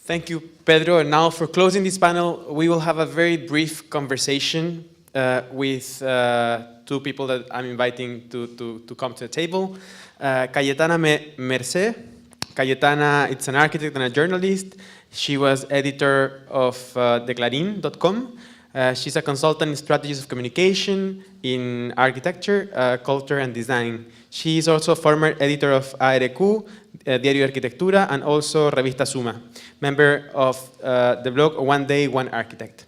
Thank you, Pedro. And now for closing this panel, we will have a very brief conversation with two people that I'm inviting to come to the table. Cayetana Mercé. Cayetana, it's an architect and a journalist. She was editor of Declarin.com. She's a consultant in strategies of communication in architecture, culture, and design. She is also a former editor of ARQ, Diario de Arquitectura, and also Revista Suma, member of the blog One Day, One Architect.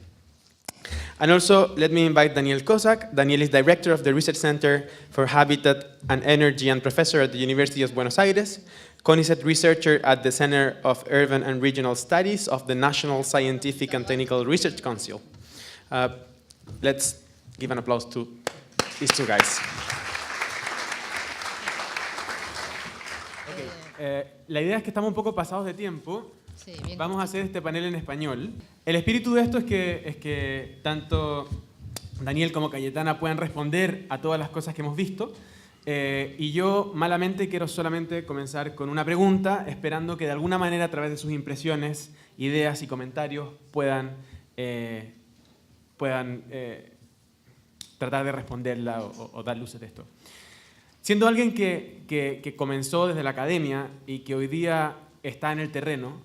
And also, let me invite Daniel Kozak. Daniel is director of the Research Center for Habitat and Energy and professor at the University of Buenos Aires, CONICET researcher at the Center of Urban and Regional Studies of the National Scientific and Technical Research Council. Let's give an applause to these two guys. Okay. La idea es que estamos un poco pasados de tiempo. Sí, vamos a hacer este panel en español. El espíritu de esto es que tanto Daniel como Cayetana puedan responder a todas las cosas que hemos visto. Y yo, malamente, quiero solamente comenzar con una pregunta, esperando que de alguna manera, a través de sus impresiones, ideas y comentarios, puedan tratar de responderla o dar luces de esto. Siendo alguien que comenzó desde la academia y que hoy día está en el terreno,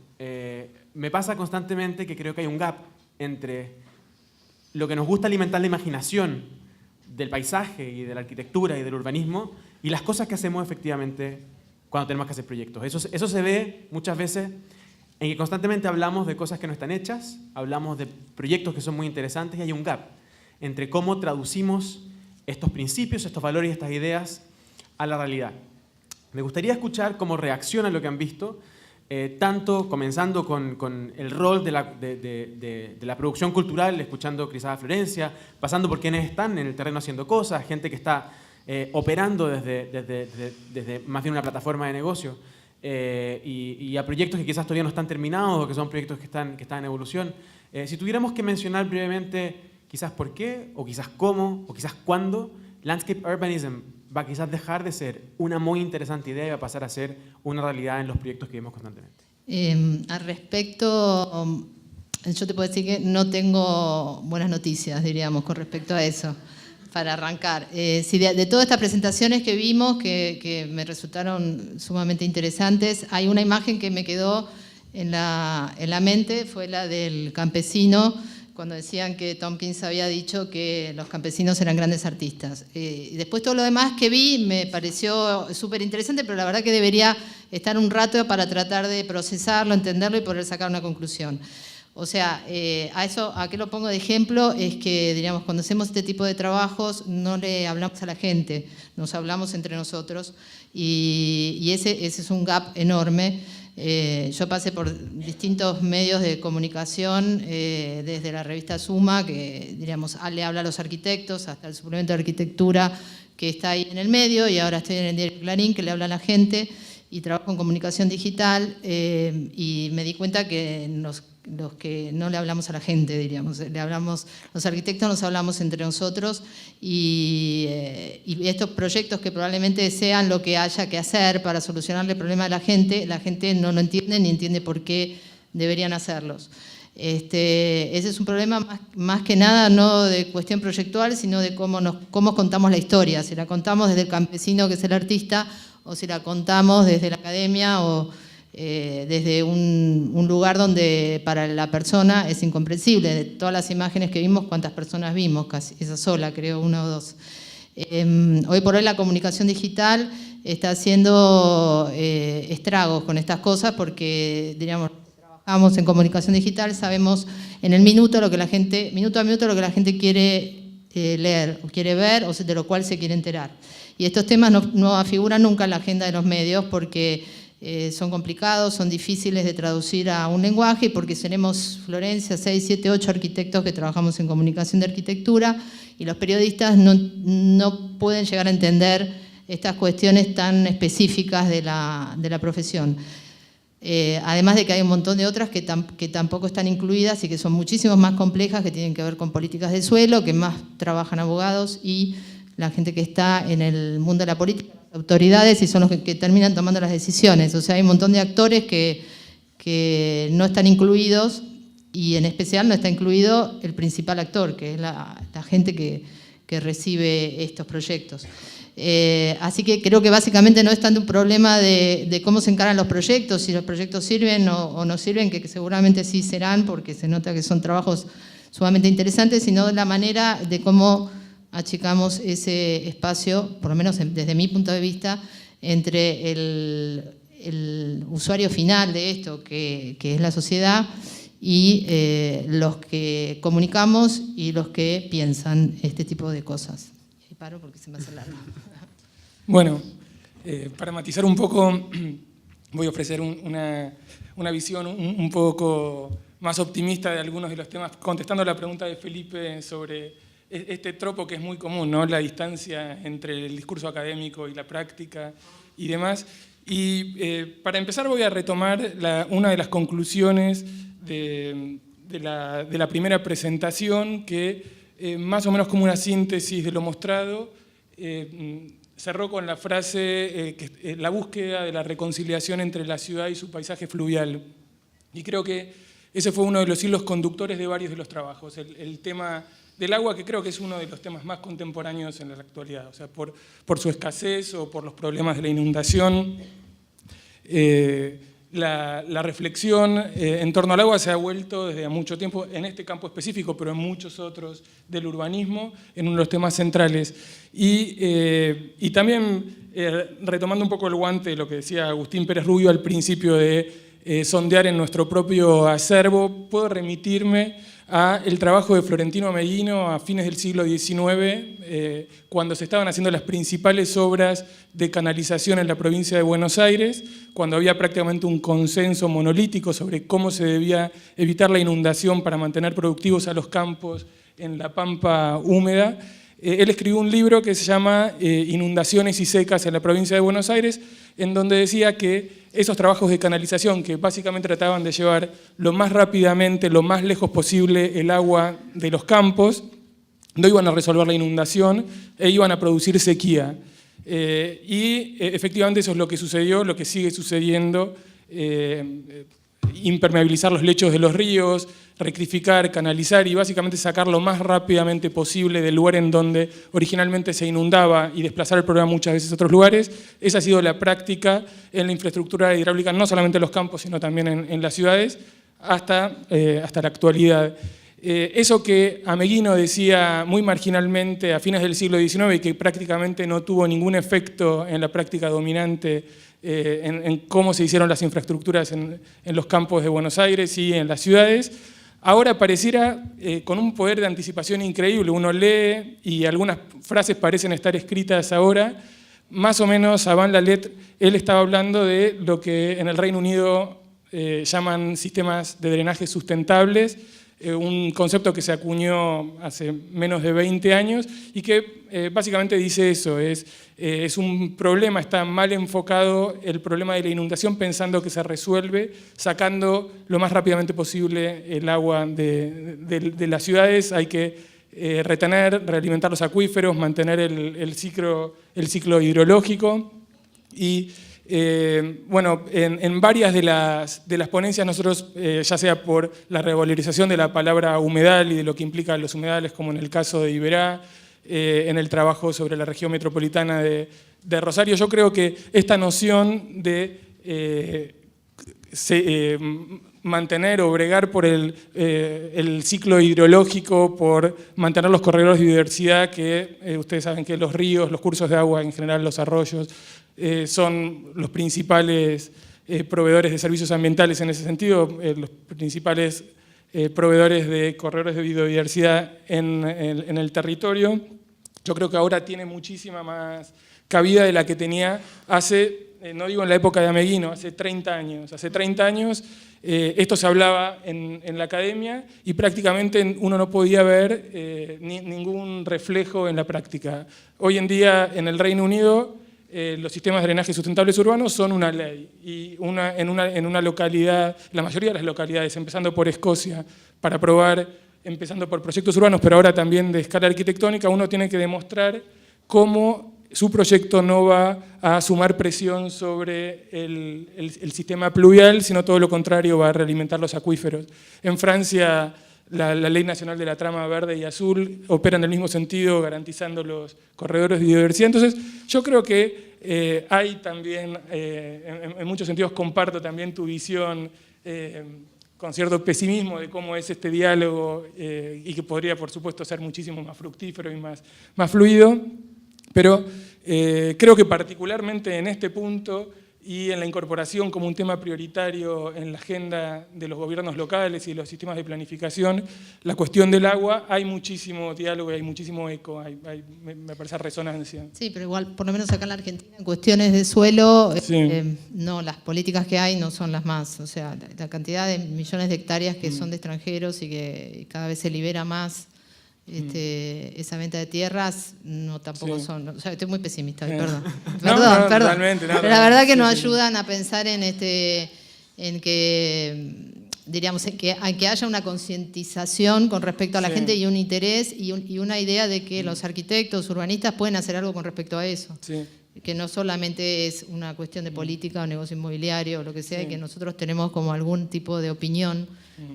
me pasa constantemente que creo que hay un gap entre lo que nos gusta alimentar la imaginación del paisaje y de la arquitectura y del urbanismo y las cosas que hacemos efectivamente cuando tenemos que hacer proyectos. Eso se ve muchas veces en que constantemente hablamos de cosas que no están hechas, hablamos de proyectos que son muy interesantes y hay un gap entre cómo traducimos estos principios, estos valores y estas ideas a la realidad. Me gustaría escuchar cómo reaccionan a lo que han visto, tanto comenzando con el rol de la producción cultural, escuchando quizás a Florencia, pasando por quienes están en el terreno haciendo cosas, gente que está operando desde más bien una plataforma de negocio, y a proyectos que quizás todavía no están terminados o que son proyectos que están en evolución. Si tuviéramos que mencionar brevemente quizás por qué, o quizás cómo, o quizás cuándo, Landscape Urbanism va a quizás dejar de ser una muy interesante idea y va a pasar a ser una realidad en los proyectos que vemos constantemente. Al respecto, yo te puedo decir que no tengo buenas noticias, diríamos, con respecto a eso, para arrancar. Si de todas estas presentaciones que vimos, que me resultaron sumamente interesantes, hay una imagen que me quedó en la mente, fue la del campesino, cuando decían que Tompkins había dicho que los campesinos eran grandes artistas. Y después todo lo demás que vi me pareció súper interesante, pero la verdad que debería estar un rato para tratar de procesarlo, entenderlo y poder sacar una conclusión. O sea, ¿a qué lo pongo de ejemplo? Es que, diríamos, cuando hacemos este tipo de trabajos no le hablamos a la gente, nos hablamos entre nosotros y ese es un gap enorme. Yo pasé por distintos medios de comunicación, desde la revista Suma, que diríamos, le habla a los arquitectos, hasta el suplemento de arquitectura que está ahí en el medio, y ahora estoy en el diario Clarín, que le habla a la gente, y trabajo en comunicación digital, y me di cuenta que los que no le hablamos a la gente, diríamos, los arquitectos nos hablamos entre nosotros, y estos proyectos que probablemente sean lo que haya que hacer para solucionarle el problema de la gente no lo entiende ni entiende por qué deberían hacerlos. Ese es un problema más que nada no de cuestión proyectual, sino de cómo contamos la historia, si la contamos desde el campesino que es el artista, o si la contamos desde la academia o desde un lugar donde para la persona es incomprensible. De todas las imágenes que vimos, ¿cuántas personas vimos? Casi esa sola, creo, una o dos. Hoy por hoy la comunicación digital está haciendo estragos con estas cosas porque, diríamos, trabajamos en comunicación digital, sabemos en el minuto a minuto lo que la gente quiere leer, o quiere ver, o de lo cual se quiere enterar. Y estos temas no figuran nunca en la agenda de los medios porque son complicados, son difíciles de traducir a un lenguaje, y porque tenemos, Florencia, 6, 7, 8 arquitectos que trabajamos en comunicación de arquitectura, y los periodistas no pueden llegar a entender estas cuestiones tan específicas de la profesión. Además de que hay un montón de otras que tampoco están incluidas y que son muchísimo más complejas, que tienen que ver con políticas de suelo, que más trabajan abogados y la gente que está en el mundo de la política, autoridades, y son los que terminan tomando las decisiones. O sea, hay un montón de actores que que no están incluidos, y en especial no está incluido el principal actor, que es la gente que recibe estos proyectos. Así que creo que básicamente no es tanto un problema de cómo se encaran los proyectos, si los proyectos sirven o no sirven, que seguramente sí serán, porque se nota que son trabajos sumamente interesantes, sino la manera de cómo achicamos ese espacio, por lo menos desde mi punto de vista, entre el usuario final de esto, que es la sociedad, y los que comunicamos y los que piensan este tipo de cosas. Y paro porque se me hace largo. Bueno, para matizar un poco, voy a ofrecer una visión un poco más optimista de algunos de los temas, contestando la pregunta de Felipe sobre este tropo que es muy común, ¿no? La distancia entre el discurso académico y la práctica y demás. Y para empezar voy a retomar una de las conclusiones de la primera presentación, que más o menos como una síntesis de lo mostrado, cerró con la frase la búsqueda de la reconciliación entre la ciudad y su paisaje fluvial. Y creo que ese fue uno de los hilos conductores de varios de los trabajos, el tema del agua, que creo que es uno de los temas más contemporáneos en la actualidad, o sea, por su escasez o por los problemas de la inundación. La reflexión en torno al agua se ha vuelto desde hace mucho tiempo, en este campo específico, pero en muchos otros del urbanismo, en uno de los temas centrales. Y también, retomando un poco el guante, lo que decía Agustín Pérez Rubio al principio de sondear en nuestro propio acervo, puedo remitirme al trabajo de Florentino Ameghino a fines del siglo XIX, cuando se estaban haciendo las principales obras de canalización en la provincia de Buenos Aires, cuando había prácticamente un consenso monolítico sobre cómo se debía evitar la inundación para mantener productivos a los campos en la pampa húmeda. Él escribió un libro que se llama Inundaciones y secas en la provincia de Buenos Aires, en donde decía que esos trabajos de canalización, que básicamente trataban de llevar lo más rápidamente, lo más lejos posible el agua de los campos, no iban a resolver la inundación e iban a producir sequía. Efectivamente eso es lo que sucedió, lo que sigue sucediendo, impermeabilizar los lechos de los ríos, rectificar, canalizar y básicamente sacar lo más rápidamente posible del lugar en donde originalmente se inundaba y desplazar el problema muchas veces a otros lugares. Esa ha sido la práctica en la infraestructura hidráulica, no solamente en los campos, sino también en las ciudades, hasta la actualidad. Eso que Ameghino decía muy marginalmente a fines del siglo XIX y que prácticamente no tuvo ningún efecto en la práctica dominante en cómo se hicieron las infraestructuras en los campos de Buenos Aires y en las ciudades, ahora pareciera con un poder de anticipación increíble. Uno lee y algunas frases parecen estar escritas ahora. Más o menos, Avant Lalet, él estaba hablando de lo que en el Reino Unido llaman sistemas de drenaje sustentables, un concepto que se acuñó hace menos de 20 años y que básicamente dice eso, es un problema, está mal enfocado el problema de la inundación pensando que se resuelve sacando lo más rápidamente posible el agua de las ciudades. Hay que retener, realimentar los acuíferos, mantener el ciclo hidrológico y bueno, en varias de las ponencias nosotros, ya sea por la revalorización de la palabra humedal y de lo que implica los humedales, como en el caso de Iberá, en el trabajo sobre la región metropolitana de Rosario, yo creo que esta noción de mantener o bregar por el ciclo hidrológico, por mantener los corredores de biodiversidad, que ustedes saben que los ríos, los cursos de agua, en general los arroyos, son los principales proveedores de servicios ambientales en ese sentido, los principales proveedores de corredores de biodiversidad en el territorio. Yo creo que ahora tiene muchísima más cabida de la que tenía hace, no digo en la época de Ameghino, hace 30 años. Hace 30 años esto se hablaba en la academia y prácticamente uno no podía ver ningún reflejo en la práctica. Hoy en día en el Reino Unido los sistemas de drenaje sustentables urbanos son una ley y en una localidad, la mayoría de las localidades, empezando por Escocia, para aprobar, empezando por proyectos urbanos, pero ahora también de escala arquitectónica, uno tiene que demostrar cómo su proyecto no va a sumar presión sobre el sistema pluvial, sino todo lo contrario, va a realimentar los acuíferos. En Francia, la Ley Nacional de la Trama Verde y Azul opera en el mismo sentido, garantizando los corredores de biodiversidad. Entonces, yo creo que hay también, en muchos sentidos comparto también tu visión con cierto pesimismo de cómo es este diálogo y que podría, por supuesto, ser muchísimo más fructífero y más fluido. Pero creo que particularmente en este punto y en la incorporación como un tema prioritario en la agenda de los gobiernos locales y los sistemas de planificación, la cuestión del agua, hay muchísimo diálogo, hay muchísimo eco, me parece resonancia. Sí, pero igual, por lo menos acá en la Argentina, en cuestiones de suelo, sí. no, las políticas que hay no son las más. O sea, la cantidad de millones de hectáreas que son de extranjeros y que cada vez se libera más esa venta de tierras, no tampoco son. O sea, estoy muy pesimista, perdón. Perdón. Totalmente, pero la verdad que nos ayudan a pensar en que, diríamos, que haya una concientización con respecto a la gente y un interés y una idea de que los arquitectos, urbanistas pueden hacer algo con respecto a eso. Sí. Que no solamente es una cuestión de política o negocio inmobiliario o lo que sea, y que nosotros tenemos como algún tipo de opinión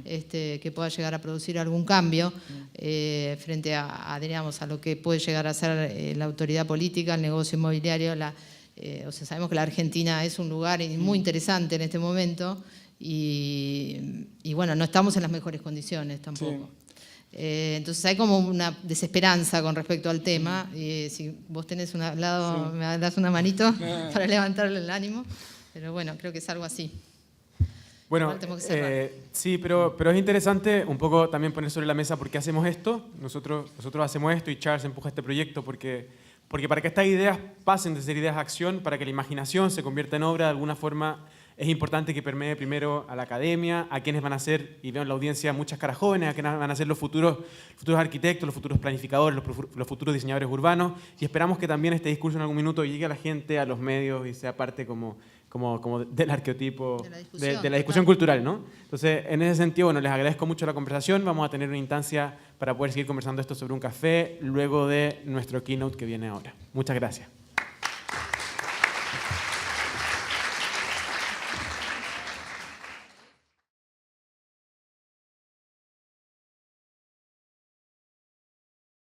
que pueda llegar a producir algún cambio frente diríamos, a lo que puede llegar a ser la autoridad política, el negocio inmobiliario. O sea, sabemos que la Argentina es un lugar muy interesante en este momento y bueno, no estamos en las mejores condiciones tampoco. Sí. Entonces hay como una desesperanza con respecto al tema. Si vos tenés un lado, me das una manito para levantarle el ánimo. Pero bueno, creo que es algo así. Bueno, sí, pero es interesante un poco también poner sobre la mesa por qué hacemos esto. Nosotros hacemos esto y Charles empuja este proyecto porque para que estas ideas pasen de ser ideas a acción, para que la imaginación se convierta en obra de alguna forma, es importante que permee primero a la academia, a quienes van a ser, y veo en la audiencia muchas caras jóvenes, a quienes van a ser los futuros arquitectos, los futuros planificadores, los futuros diseñadores urbanos, y esperamos que también este discurso en algún minuto llegue a la gente, a los medios, y sea parte como del arqueotipo, de la discusión cultural, ¿no? Entonces, en ese sentido, bueno, les agradezco mucho la conversación, vamos a tener una instancia para poder seguir conversando esto sobre un café, luego de nuestro keynote que viene ahora. Muchas gracias.